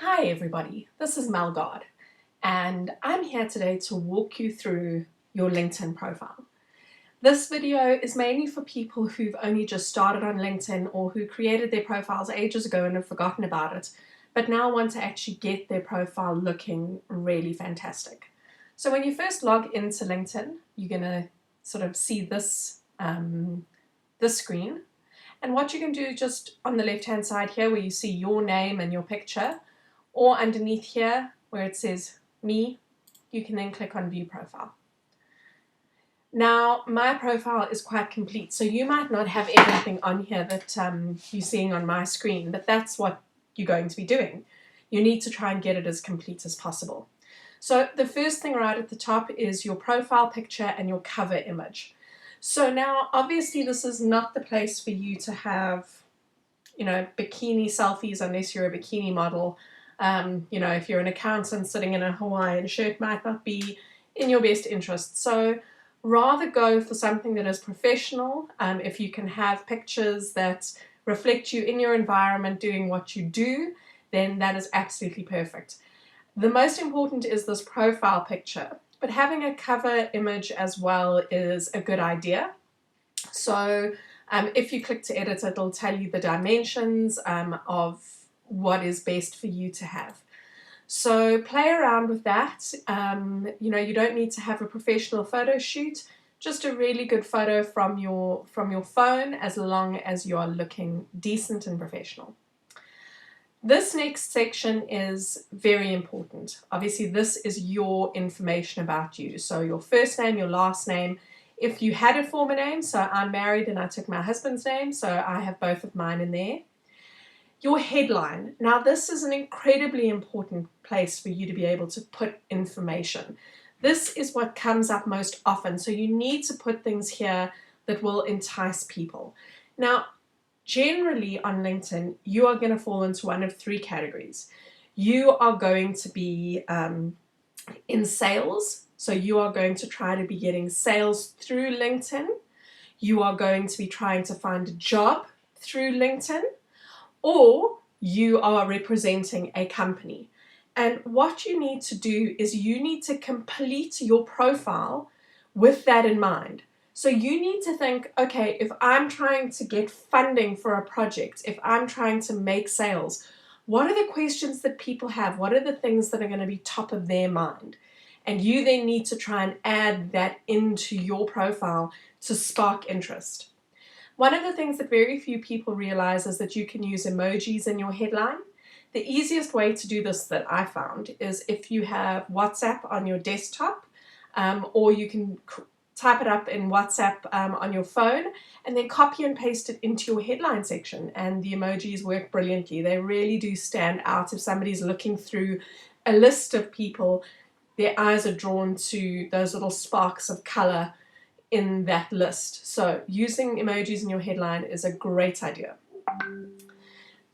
Hi everybody, this is Mel God, and I'm here today to walk you through your LinkedIn profile. This video is mainly for people who've only just started on LinkedIn or who created their profiles ages ago and have forgotten about it, but now want to actually get their profile looking really fantastic. So when you first log into LinkedIn, you're going to sort of see this screen. And what you can do just on the left-hand side here where you see your name and your picture, or underneath here where it says me, you can then click on view profile. Now my profile is quite complete, so you might not have everything on here that you're seeing on my screen, but that's what you're going to be doing. You need to try and get it as complete as possible. So the first thing right at the top is your profile picture and your cover image. So now obviously this is not the place for you to have, bikini selfies unless you're a bikini model. If you're an accountant sitting in a Hawaiian shirt might not be in your best interest. So rather go for something that is professional. If you can have pictures that reflect you in your environment doing what you do, then that is absolutely perfect. The most important is this profile picture, but having a cover image as well is a good idea. So if you click to edit, it'll tell you the dimensions of what is best for you to have. So play around with that. You don't need to have a professional photo shoot, just a really good photo from your phone, as long as you are looking decent and professional. This next section is very important. Obviously, this is your information about you. So your first name, your last name. If you had a former name, so I'm married and I took my husband's name, so I have both of mine in there. Your headline. Now this is an incredibly important place for you to be able to put information. This is what comes up most often, so you need to put things here that will entice people. Now, generally on LinkedIn, you are going to fall into one of three categories. You are going to be in sales, so you are going to try to be getting sales through LinkedIn. You are going to be trying to find a job through LinkedIn, or you are representing a company. And what you need to do is you need to complete your profile with that in mind. So you need to think, okay, if I'm trying to get funding for a project, if I'm trying to make sales, what are the questions that people have? What are the things that are going to be top of their mind? And you then need to try and add that into your profile to spark interest. One of the things that very few people realize is that you can use emojis in your headline. The easiest way to do this that I found is if you have WhatsApp on your desktop, or you can type it up in WhatsApp on your phone and then copy and paste it into your headline section, and the emojis work brilliantly. They really do stand out. If somebody's looking through a list of people, their eyes are drawn to those little sparks of color in that list. So using emojis in your headline is a great idea.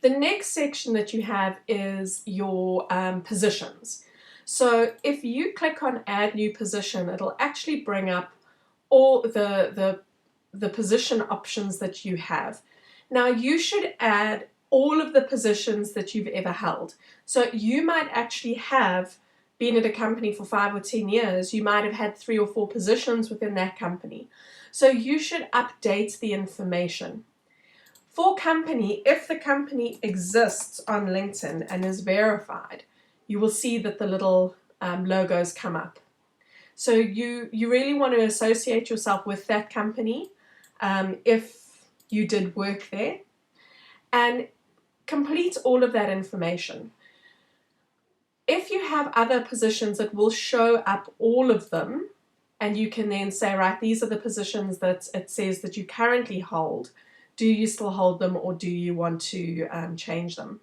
The next section that you have is your positions. So if you click on add new position, it'll actually bring up all the position options that you have. Now you should add all of the positions that you've ever held. So you might actually have been at a company for 5 or 10 years, you might have had 3 or 4 positions within that company. So you should update the information. For company, if the company exists on LinkedIn and is verified, you will see that the little logos come up. So you really want to associate yourself with that company if you did work there, and complete all of that information. If you have other positions, it will show up all of them, and you can then say, right, these are the positions that it says that you currently hold. Do you still hold them, or do you want to change them?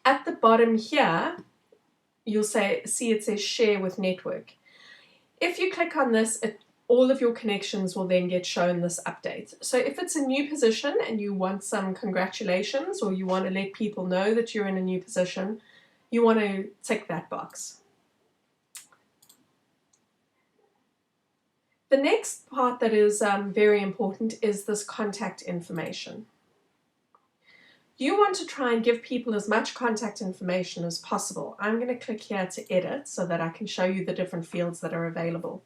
At the bottom here, you'll see it says share with network. If you click on this, all of your connections will then get shown this update. So if it's a new position and you want some congratulations, or you want to let people know that you're in a new position, you want to tick that box. The next part that is very important is this contact information. You want to try and give people as much contact information as possible. I'm going to click here to edit so that I can show you the different fields that are available.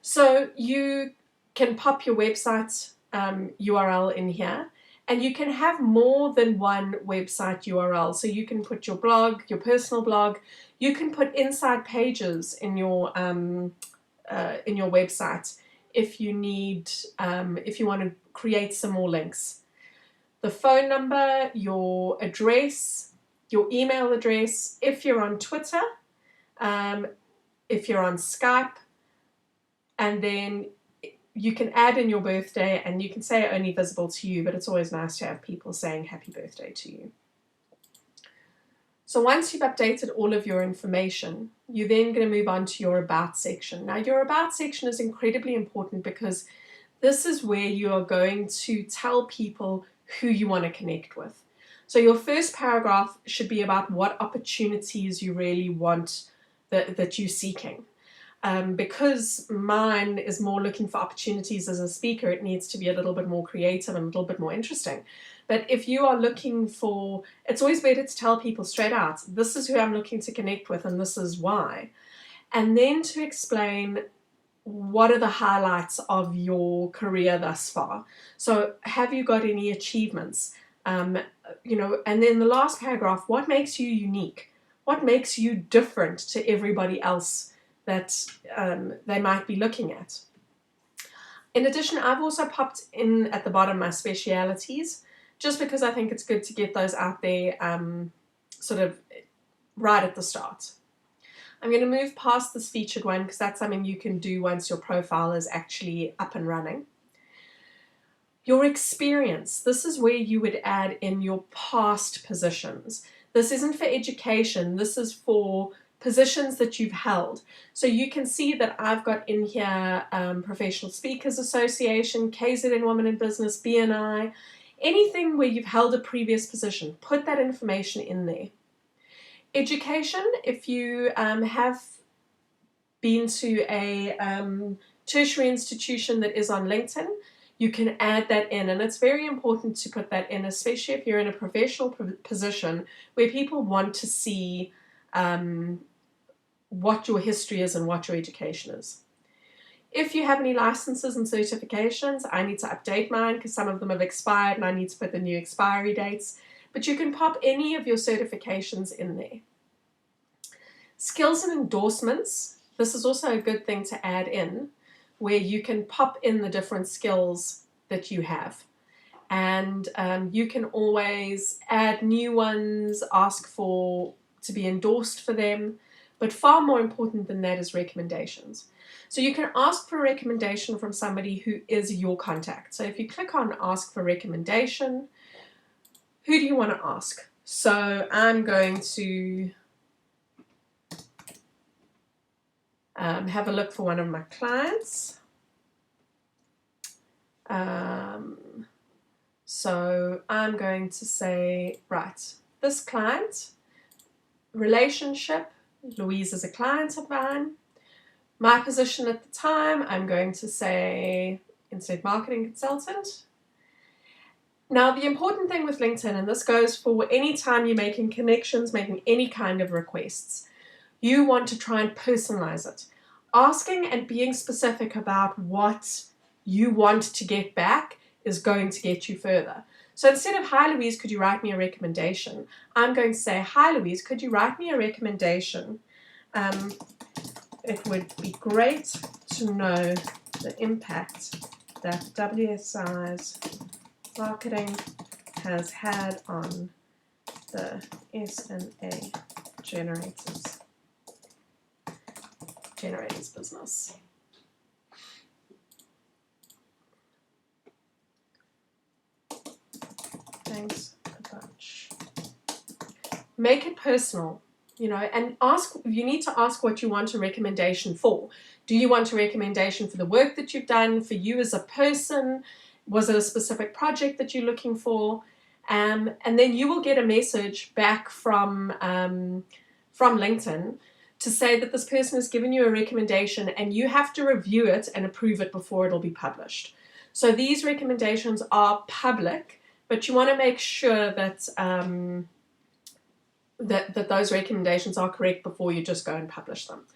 So you can pop your website URL in here, and you can have more than one website URL. So you can put your blog, your personal blog, you can put inside pages in your website if you need, if you want to create some more links. The phone number, your address, your email address, if you're on Twitter, if you're on Skype, and then you can add in your birthday, and you can say only visible to you, but it's always nice to have people saying happy birthday to you. So once you've updated all of your information, you're then going to move on to your About section. Now, your About section is incredibly important because this is where you are going to tell people who you want to connect with. So your first paragraph should be about what opportunities you really want that you're seeking. Because mine is more looking for opportunities as a speaker, it needs to be a little bit more creative and a little bit more interesting. But if you are looking for, it's always better to tell people straight out, this is who I'm looking to connect with and this is why. And then to explain what are the highlights of your career thus far. So have you got any achievements? And then the last paragraph, what makes you unique? What makes you different to everybody else that they might be looking at? In addition, I've also popped in at the bottom my specialities, just because I think it's good to get those out there sort of right at the start. I'm going to move past this featured one because that's something you can do once your profile is actually up and running. Your experience. This is where you would add in your past positions. This isn't for education. This is for positions that you've held. So you can see that I've got in here Professional Speakers Association, KZN Women in Business, BNI, anything where you've held a previous position. Put that information in there. Education, if you have been to a tertiary institution that is on LinkedIn, you can add that in, and it's very important to put that in, especially if you're in a professional position where people want to see what your history is and what your education is. If you have any licenses and certifications, I need to update mine because some of them have expired and I need to put the new expiry dates. But you can pop any of your certifications in there. Skills and endorsements. This is also a good thing to add in, where you can pop in the different skills that you have. And you can always add new ones, ask to be endorsed for them. But far more important than that is recommendations. So you can ask for a recommendation from somebody who is your contact. So if you click on ask for recommendation, who do you want to ask? So I'm going to have a look for one of my clients. So I'm going to say, right, this client, relationship, Louise is a client of mine. My position at the time, I'm going to say insert marketing consultant. Now, the important thing with LinkedIn, and this goes for any time you're making connections, making any kind of requests, you want to try and personalize it. Asking and being specific about what you want to get back is going to get you further. So instead of, hi Louise, could you write me a recommendation? I'm going to say, hi Louise, could you write me a recommendation? It would be great to know the impact that WSI's marketing has had on the SNA generators business. Thanks a bunch. Make it personal, and you need to ask what you want a recommendation for. Do you want a recommendation for the work that you've done, for you as a person? Was it a specific project that you're looking for? And then you will get a message back from LinkedIn to say that this person has given you a recommendation and you have to review it and approve it before it'll be published. So these recommendations are public. but you want to make sure that that those recommendations are correct before you just go and publish them.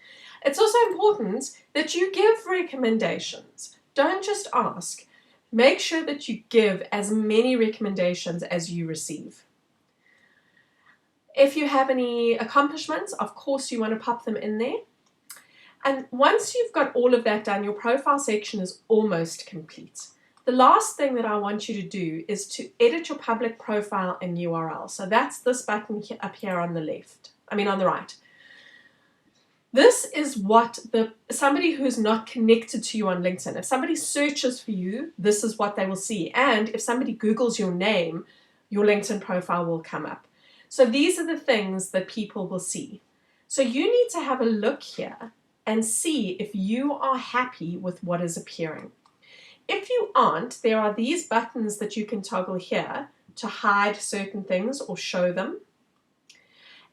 It's also important that you give recommendations. Don't just ask. Make sure that you give as many recommendations as you receive. If you have any accomplishments, of course you want to pop them in there. And once you've got all of that done, your profile section is almost complete. The last thing that I want you to do is to edit your public profile and URL. So that's this button up here on the left. I mean on the right. This is what somebody who's not connected to you on LinkedIn, if somebody searches for you, this is what they will see. And if somebody Googles your name, your LinkedIn profile will come up. So these are the things that people will see. So you need to have a look here and see if you are happy with what is appearing. If you aren't, there are these buttons that you can toggle here to hide certain things or show them.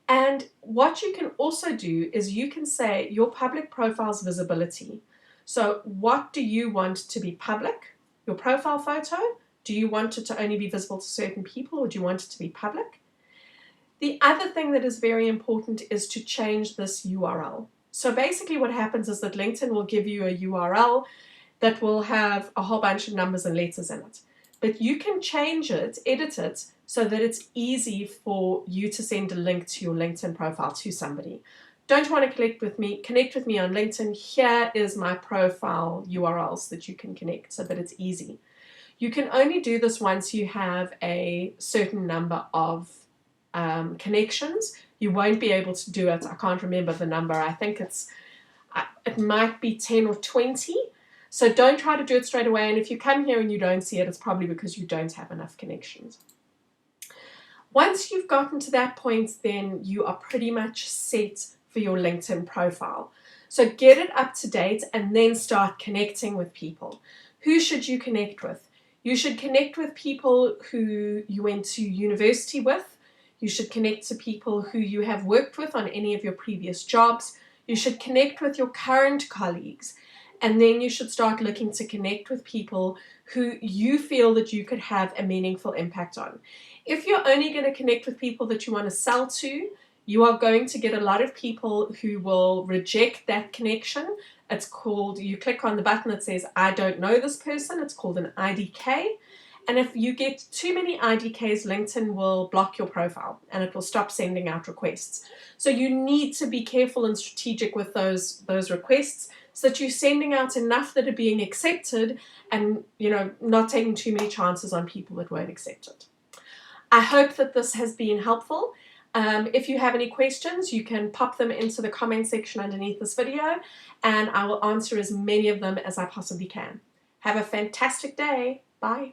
And what you can also do is you can say your public profile's visibility. So what do you want to be public? Your profile photo? Do you want it to only be visible to certain people, or do you want it to be public? The other thing that is very important is to change this URL. So basically what happens is that LinkedIn will give you a URL that will have a whole bunch of numbers and letters in it. But you can change it, edit it, so that it's easy for you to send a link to your LinkedIn profile to somebody. Don't you want to connect with me on LinkedIn? Here is my profile URLs that you can connect so that it's easy. You can only do this once you have a certain number of connections. You won't be able to do it. I can't remember the number. I think it might be 10 or 20. So don't try to do it straight away. And if you come here and you don't see it, it's probably because you don't have enough connections. Once you've gotten to that point, then you are pretty much set for your LinkedIn profile. So get it up to date and then start connecting with people. Who should you connect with? You should connect with people who you went to university with. You should connect to people who you have worked with on any of your previous jobs. You should connect with your current colleagues. And then you should start looking to connect with people who you feel that you could have a meaningful impact on. If you're only going to connect with people that you want to sell to, you are going to get a lot of people who will reject that connection. It's called, you click on the button that says, I don't know this person. It's called an IDK. And if you get too many IDKs, LinkedIn will block your profile and it will stop sending out requests. So you need to be careful and strategic with those requests, so that you're sending out enough that are being accepted and, not taking too many chances on people that won't accept it. I hope that this has been helpful. If you have any questions, you can pop them into the comment section underneath this video, and I will answer as many of them as I possibly can. Have a fantastic day. Bye.